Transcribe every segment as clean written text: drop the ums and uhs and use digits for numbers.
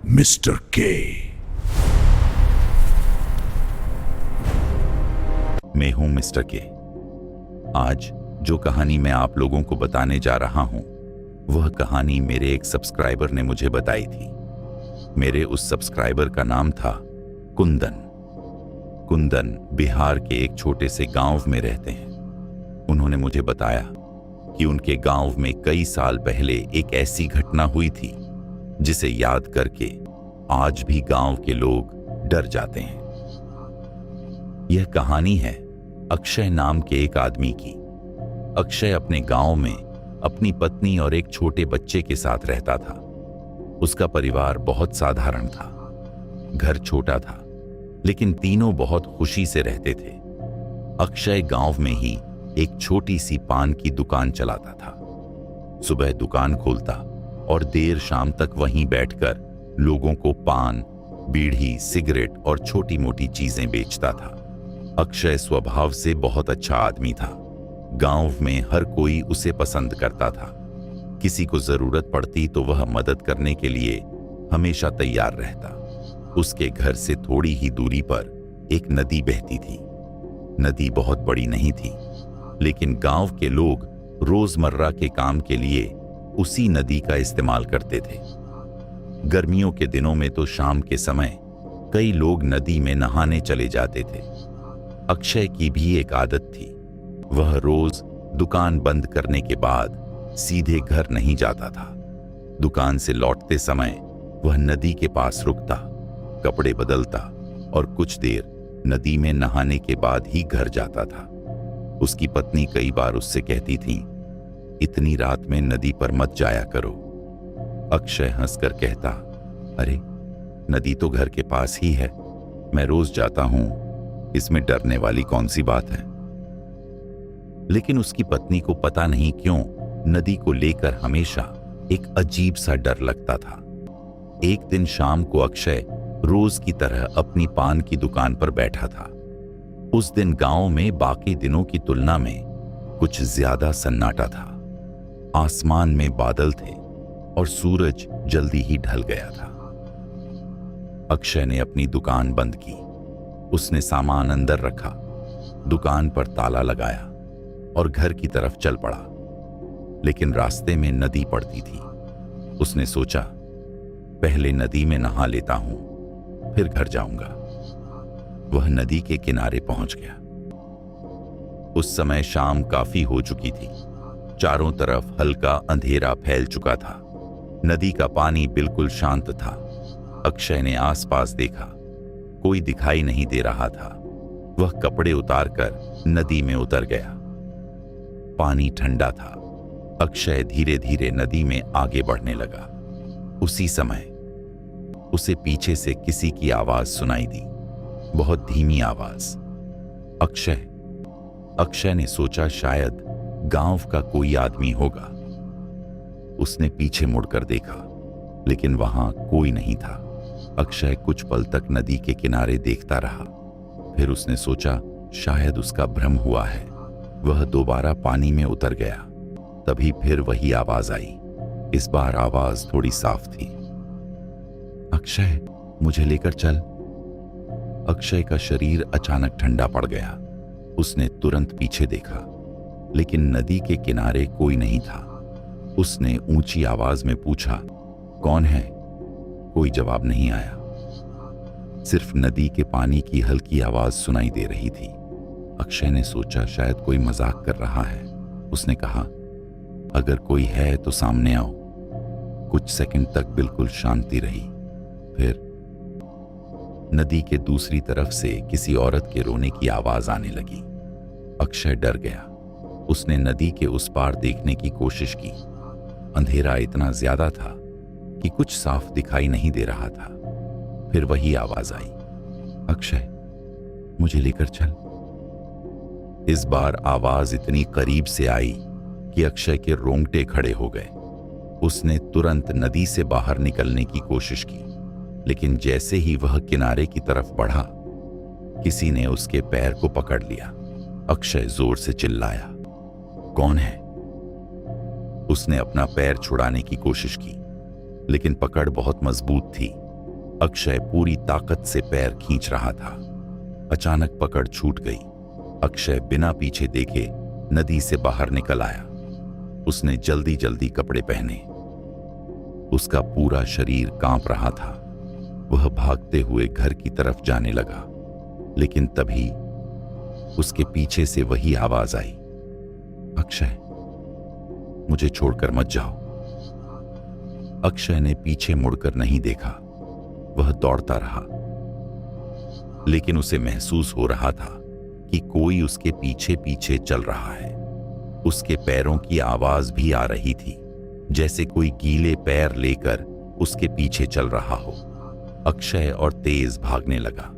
Mister के। मैं हूं मिस्टर के। आज जो कहानी मैं आप लोगों को बताने जा रहा हूं, वह कहानी मेरे एक सब्सक्राइबर ने मुझे बताई थी। मेरे उस सब्सक्राइबर का नाम था कुंदन। कुंदन बिहार के एक छोटे से गांव में रहते हैं। उन्होंने मुझे बताया कि उनके गांव में कई साल पहले एक ऐसी घटना हुई थी जिसे याद करके आज भी गांव के लोग डर जाते हैं। यह कहानी है अक्षय नाम के एक आदमी की। अक्षय अपने गांव में अपनी पत्नी और एक छोटे बच्चे के साथ रहता था। उसका परिवार बहुत साधारण था। घर छोटा था, लेकिन तीनों बहुत खुशी से रहते थे। अक्षय गांव में ही एक छोटी सी पान की दुकान चलाता था। सुबह दुकान खोलता और देर शाम तक वहीं बैठकर लोगों को पान, बीड़ी, सिगरेट और छोटी मोटी चीजें बेचता था। अक्षय स्वभाव से बहुत अच्छा आदमी था। गांव में हर कोई उसे पसंद करता था। किसी को जरूरत पड़ती तो वह मदद करने के लिए हमेशा तैयार रहता। उसके घर से थोड़ी ही दूरी पर एक नदी बहती थी। नदी बहुत बड़ी नहीं थी, लेकिन गांव के लोग रोजमर्रा के काम के लिए उसी नदी का इस्तेमाल करते थे। गर्मियों के दिनों में तो शाम के समय कई लोग नदी में नहाने चले जाते थे। अक्षय की भी एक आदत थी। वह रोज दुकान बंद करने के बाद सीधे घर नहीं जाता था। दुकान से लौटते समय वह नदी के पास रुकता, कपड़े बदलता और कुछ देर नदी में नहाने के बाद ही घर जाता था। उसकी पत्नी कई बार उससे कहती थी, इतनी रात में नदी पर मत जाया करो। अक्षय हंसकर कहता, अरे नदी तो घर के पास ही है, मैं रोज जाता हूं, इसमें डरने वाली कौन सी बात है। लेकिन उसकी पत्नी को पता नहीं क्यों नदी को लेकर हमेशा एक अजीब सा डर लगता था। एक दिन शाम को अक्षय रोज की तरह अपनी पान की दुकान पर बैठा था। उस दिन गांव में बाकी दिनों की तुलना में कुछ ज्यादा सन्नाटा था। आसमान में बादल थे और सूरज जल्दी ही ढल गया था। अक्षय ने अपनी दुकान बंद की। उसने सामान अंदर रखा, दुकान पर ताला लगाया और घर की तरफ चल पड़ा। लेकिन रास्ते में नदी पड़ती थी। उसने सोचा, पहले नदी में नहा लेता हूं, फिर घर जाऊंगा। वह नदी के किनारे पहुंच गया। उस समय शाम काफी हो चुकी थी। चारों तरफ हल्का अंधेरा फैल चुका था। नदी का पानी बिल्कुल शांत था। अक्षय ने आसपास देखा, कोई दिखाई नहीं दे रहा था। वह कपड़े उतारकर नदी में उतर गया। पानी ठंडा था। अक्षय धीरे धीरे नदी में आगे बढ़ने लगा। उसी समय उसे पीछे से किसी की आवाज सुनाई दी, बहुत धीमी आवाज। अक्षय ने सोचा शायद गांव का कोई आदमी होगा। उसने पीछे मुड़कर देखा, लेकिन वहां कोई नहीं था। अक्षय कुछ पल तक नदी के किनारे देखता रहा। फिर उसने सोचा शायद उसका भ्रम हुआ है। वह दोबारा पानी में उतर गया। तभी फिर वही आवाज आई। इस बार आवाज थोड़ी साफ थी। अक्षय, मुझे लेकर चल। अक्षय का शरीर अचानक ठंडा पड़ गया। उसने तुरंत पीछे देखा, लेकिन नदी के किनारे कोई नहीं था। उसने ऊंची आवाज में पूछा, कौन है? कोई जवाब नहीं आया। सिर्फ नदी के पानी की हल्की आवाज सुनाई दे रही थी। अक्षय ने सोचा शायद कोई मजाक कर रहा है। उसने कहा, अगर कोई है तो सामने आओ। कुछ सेकंड तक बिल्कुल शांति रही। फिर नदी के दूसरी तरफ से किसी औरत के रोने की आवाज आने लगी। अक्षय डर गया। उसने नदी के उस पार देखने की कोशिश की। अंधेरा इतना ज्यादा था कि कुछ साफ दिखाई नहीं दे रहा था। फिर वही आवाज आई, अक्षय, मुझे लेकर चल। इस बार आवाज इतनी करीब से आई कि अक्षय के रोंगटे खड़े हो गए। उसने तुरंत नदी से बाहर निकलने की कोशिश की, लेकिन जैसे ही वह किनारे की तरफ बढ़ा, किसी ने उसके पैर को पकड़ लिया। अक्षय जोर से चिल्लाया, कौन है? उसने अपना पैर छुड़ाने की कोशिश की, लेकिन पकड़ बहुत मजबूत थी। अक्षय पूरी ताकत से पैर खींच रहा था। अचानक पकड़ छूट गई। अक्षय बिना पीछे देखे नदी से बाहर निकल आया। उसने जल्दी जल्दी कपड़े पहने। उसका पूरा शरीर कांप रहा था। वह भागते हुए घर की तरफ जाने लगा, लेकिन तभी उसके पीछे से वही आवाज आई, अक्षय, मुझे छोड़कर मत जाओ। अक्षय ने पीछे मुड़कर नहीं देखा। वह दौड़ता रहा, लेकिन उसे महसूस हो रहा था कि कोई उसके पीछे पीछे चल रहा है। उसके पैरों की आवाज भी आ रही थी, जैसे कोई गीले पैर लेकर उसके पीछे चल रहा हो। अक्षय और तेज भागने लगा।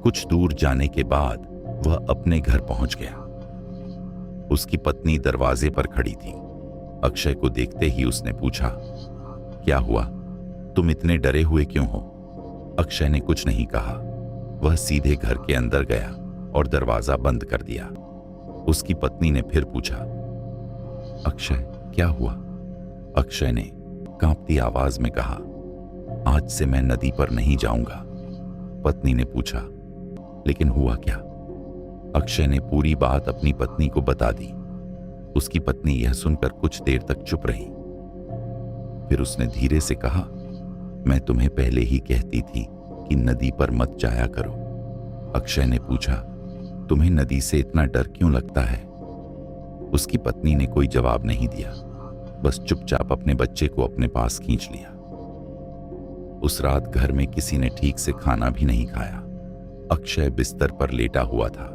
कुछ दूर जाने के बाद वह अपने घर पहुंच गया। उसकी पत्नी दरवाजे पर खड़ी थी। अक्षय को देखते ही उसने पूछा, क्या हुआ? तुम इतने डरे हुए क्यों हो? अक्षय ने कुछ नहीं कहा। वह सीधे घर के अंदर गया और दरवाजा बंद कर दिया। उसकी पत्नी ने फिर पूछा, अक्षय, क्या हुआ? अक्षय ने कांपती आवाज में कहा, आज से मैं नदी पर नहीं जाऊंगा। पत्नी ने पूछा, लेकिन हुआ क्या? अक्षय ने पूरी बात अपनी पत्नी को बता दी। उसकी पत्नी यह सुनकर कुछ देर तक चुप रही। फिर उसने धीरे से कहा, मैं तुम्हें पहले ही कहती थी कि नदी पर मत जाया करो। अक्षय ने पूछा, तुम्हें नदी से इतना डर क्यों लगता है? उसकी पत्नी ने कोई जवाब नहीं दिया, बस चुपचाप अपने बच्चे को अपने पास खींच लिया। उस रात घर में किसी ने ठीक से खाना भी नहीं खाया। अक्षय बिस्तर पर लेटा हुआ था।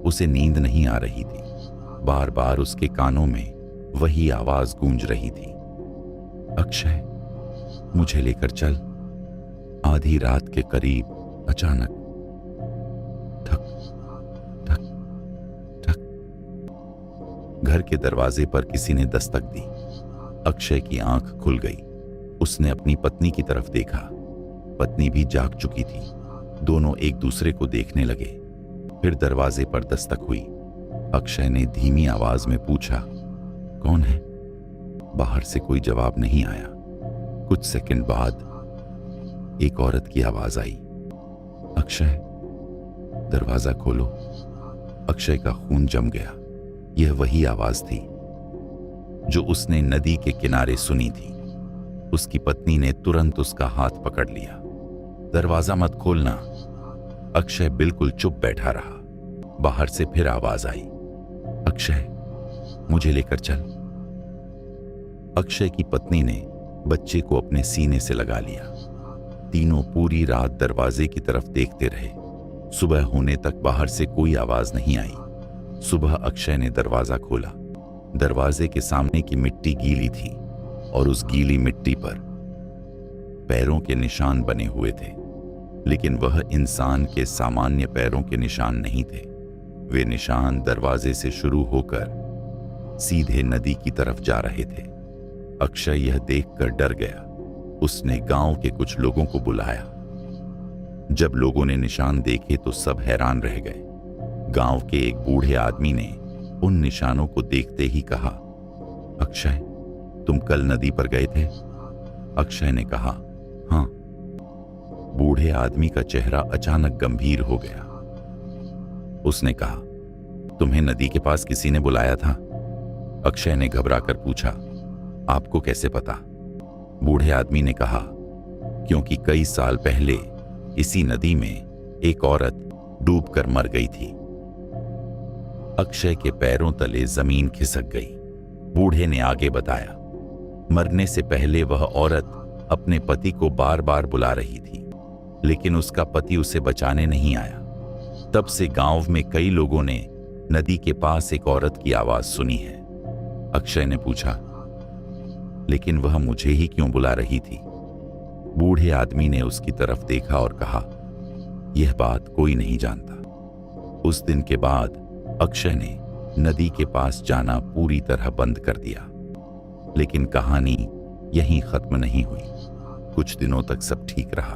उसे नींद नहीं आ रही थी। बार बार उसके कानों में वही आवाज गूंज रही थी, अक्षय, मुझे लेकर चल। आधी रात के करीब अचानक ठक ठक ठक घर के दरवाजे पर किसी ने दस्तक दी। अक्षय की आंख खुल गई। उसने अपनी पत्नी की तरफ देखा। पत्नी भी जाग चुकी थी। दोनों एक दूसरे को देखने लगे। फिर दरवाजे पर दस्तक हुई। अक्षय ने धीमी आवाज में पूछा, कौन है? बाहर से कोई जवाब नहीं आया। कुछ सेकंड बाद एक औरत की आवाज आई, अक्षय, दरवाजा खोलो। अक्षय का खून जम गया। यह वही आवाज थी जो उसने नदी के किनारे सुनी थी। उसकी पत्नी ने तुरंत उसका हाथ पकड़ लिया। दरवाजा मत खोलना। अक्षय बिल्कुल चुप बैठा रहा। बाहर से फिर आवाज आई, अक्षय, मुझे लेकर चल। अक्षय की पत्नी ने बच्चे को अपने सीने से लगा लिया। तीनों पूरी रात दरवाजे की तरफ देखते रहे। सुबह होने तक बाहर से कोई आवाज नहीं आई। सुबह अक्षय ने दरवाजा खोला। दरवाजे के सामने की मिट्टी गीली थी और उस गीली मिट्टी पर पैरों के निशान बने हुए थे, लेकिन वह इंसान के सामान्य पैरों के निशान नहीं थे। वे निशान दरवाजे से शुरू होकर सीधे नदी की तरफ जा रहे थे। अक्षय यह देखकर डर गया। उसने गांव के कुछ लोगों को बुलाया। जब लोगों ने निशान देखे तो सब हैरान रह गए। गांव के एक बूढ़े आदमी ने उन निशानों को देखते ही कहा, अक्षय, तुम कल नदी पर गए थे? अक्षय ने कहा, हाँ। बूढ़े आदमी का चेहरा अचानक गंभीर हो गया। उसने कहा, तुम्हें नदी के पास किसी ने बुलाया था? अक्षय ने घबराकर पूछा, आपको कैसे पता? बूढ़े आदमी ने कहा, क्योंकि कई साल पहले इसी नदी में एक औरत डूबकर मर गई थी। अक्षय के पैरों तले जमीन खिसक गई। बूढ़े ने आगे बताया, मरने से पहले वह औरत अपने पति को बार बार बुला रही थी, लेकिन उसका पति उसे बचाने नहीं आया। तब से गांव में कई लोगों ने नदी के पास एक औरत की आवाज सुनी है। अक्षय ने पूछा, लेकिन वह मुझे ही क्यों बुला रही थी? बूढ़े आदमी ने उसकी तरफ देखा और कहा, यह बात कोई नहीं जानता। उस दिन के बाद अक्षय ने नदी के पास जाना पूरी तरह बंद कर दिया। लेकिन कहानी यहीं खत्म नहीं हुई। कुछ दिनों तक सब ठीक रहा।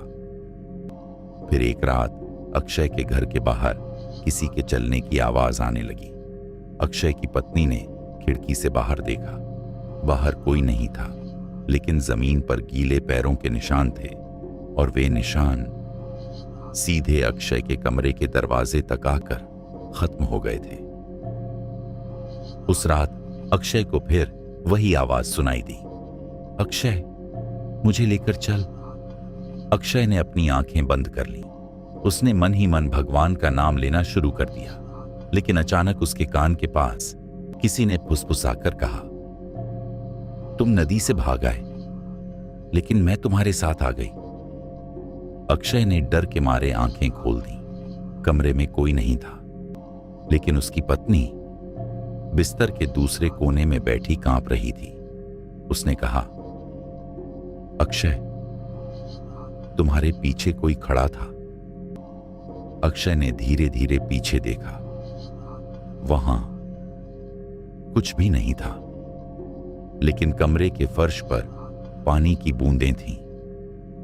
फिर एक रात अक्षय के घर के बाहर किसी के चलने की आवाज आने लगी। अक्षय की पत्नी ने खिड़की से बाहर देखा। बाहर कोई नहीं था, लेकिन जमीन पर गीले पैरों के निशान थे। और वे निशान सीधे अक्षय के कमरे के दरवाजे तक आकर खत्म हो गए थे। उस रात अक्षय को फिर वही आवाज सुनाई दी, अक्षय मुझे लेकर चल। अक्षय ने अपनी आंखें बंद कर ली। उसने मन ही मन भगवान का नाम लेना शुरू कर दिया, लेकिन अचानक उसके कान के पास किसी ने फुसफुसाकर कहा, तुम नदी से भाग आए, लेकिन मैं तुम्हारे साथ आ गई। अक्षय ने डर के मारे आंखें खोल दी। कमरे में कोई नहीं था, लेकिन उसकी पत्नी बिस्तर के दूसरे कोने में बैठी कांप रही थी। उसने कहा, अक्षय तुम्हारे पीछे कोई खड़ा था। अक्षय ने धीरे धीरे पीछे देखा। वहां कुछ भी नहीं था, लेकिन कमरे के फर्श पर पानी की बूंदें थीं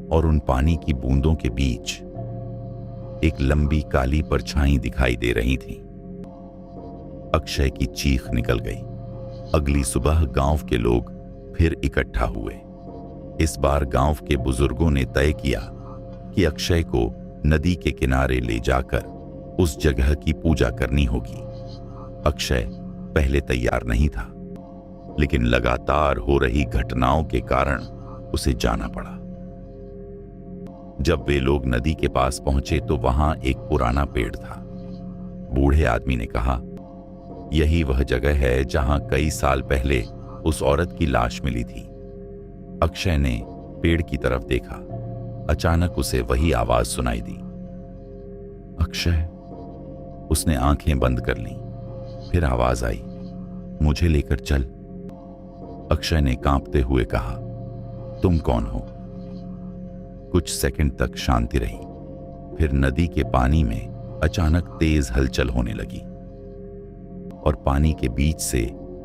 और उन पानी की बूंदों के बीच एक लंबी काली परछाई दिखाई दे रही थी। अक्षय की चीख निकल गई। अगली सुबह गांव के लोग फिर इकट्ठा हुए। इस बार गांव के बुजुर्गों ने तय किया कि अक्षय को नदी के किनारे ले जाकर उस जगह की पूजा करनी होगी। अक्षय पहले तैयार नहीं था, लेकिन लगातार हो रही घटनाओं के कारण उसे जाना पड़ा। जब वे लोग नदी के पास पहुंचे तो वहां एक पुराना पेड़ था। बूढ़े आदमी ने कहा, यही वह जगह है जहां कई साल पहले उस औरत की लाश मिली थी। अक्षय ने पेड़ की तरफ देखा। अचानक उसे वही आवाज सुनाई दी, अक्षय। उसने आंखें बंद कर लीं। फिर आवाज आई, मुझे लेकर चल। अक्षय ने कांपते हुए कहा, तुम कौन हो? कुछ सेकंड तक शांति रही। फिर नदी के पानी में अचानक तेज हलचल होने लगी और पानी के बीच से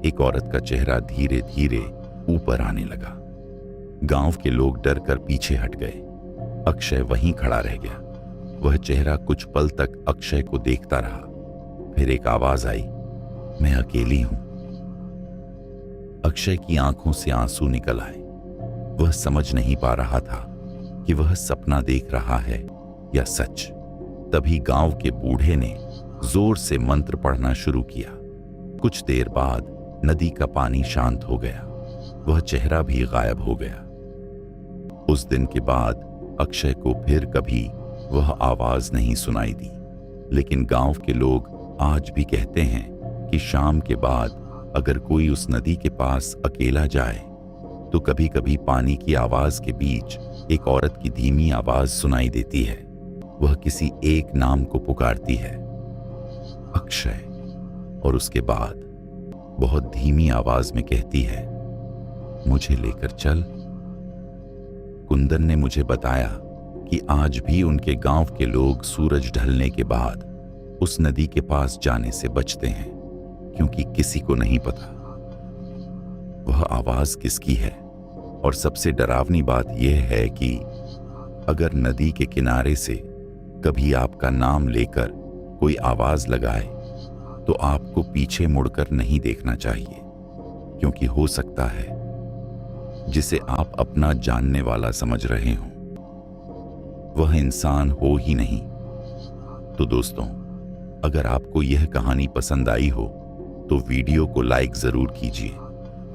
एक औरत का चेहरा धीरे धीरे ऊपर आने लगा। गांव के लोग डर कर पीछे हट गए। अक्षय वहीं खड़ा रह गया। वह चेहरा कुछ पल तक अक्षय को देखता रहा। फिर एक आवाज आई, मैं अकेली हूं। अक्षय की आंखों से आंसू निकल आए। वह समझ नहीं पा रहा था कि वह सपना देख रहा है या सच। तभी गांव के बूढ़े ने जोर से मंत्र पढ़ना शुरू किया। कुछ देर बाद नदी का पानी शांत हो गया। वह चेहरा भी गायब हो गया। उस दिन के बाद अक्षय को फिर कभी वह आवाज नहीं सुनाई दी। लेकिन गांव के लोग आज भी कहते हैं कि शाम के बाद अगर कोई उस नदी के पास अकेला जाए तो कभी कभी पानी की आवाज के बीच एक औरत की धीमी आवाज सुनाई देती है। वह किसी एक नाम को पुकारती है, अक्षय, और उसके बाद बहुत धीमी आवाज में कहती है, मुझे लेकर चल। कुंदन ने मुझे बताया कि आज भी उनके गांव के लोग सूरज ढलने के बाद उस नदी के पास जाने से बचते हैं, क्योंकि किसी को नहीं पता वह आवाज किसकी है। और सबसे डरावनी बात यह है कि अगर नदी के किनारे से कभी आपका नाम लेकर कोई आवाज लगाए तो आपको पीछे मुड़कर नहीं देखना चाहिए, क्योंकि हो सकता है जिसे आप अपना जानने वाला समझ रहे हों वह इंसान हो ही नहीं। तो दोस्तों, अगर आपको यह कहानी पसंद आई हो तो वीडियो को लाइक जरूर कीजिए,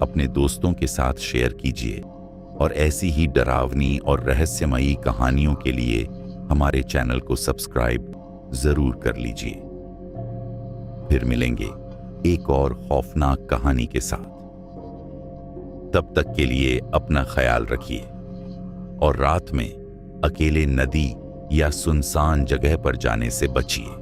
अपने दोस्तों के साथ शेयर कीजिए और ऐसी ही डरावनी और रहस्यमयी कहानियों के लिए हमारे चैनल को सब्सक्राइब जरूर कर लीजिए। फिर मिलेंगे एक और खौफनाक कहानी के साथ। तब तक के लिए अपना ख्याल रखिए और रात में अकेले नदी या सुनसान जगह पर जाने से बचिए।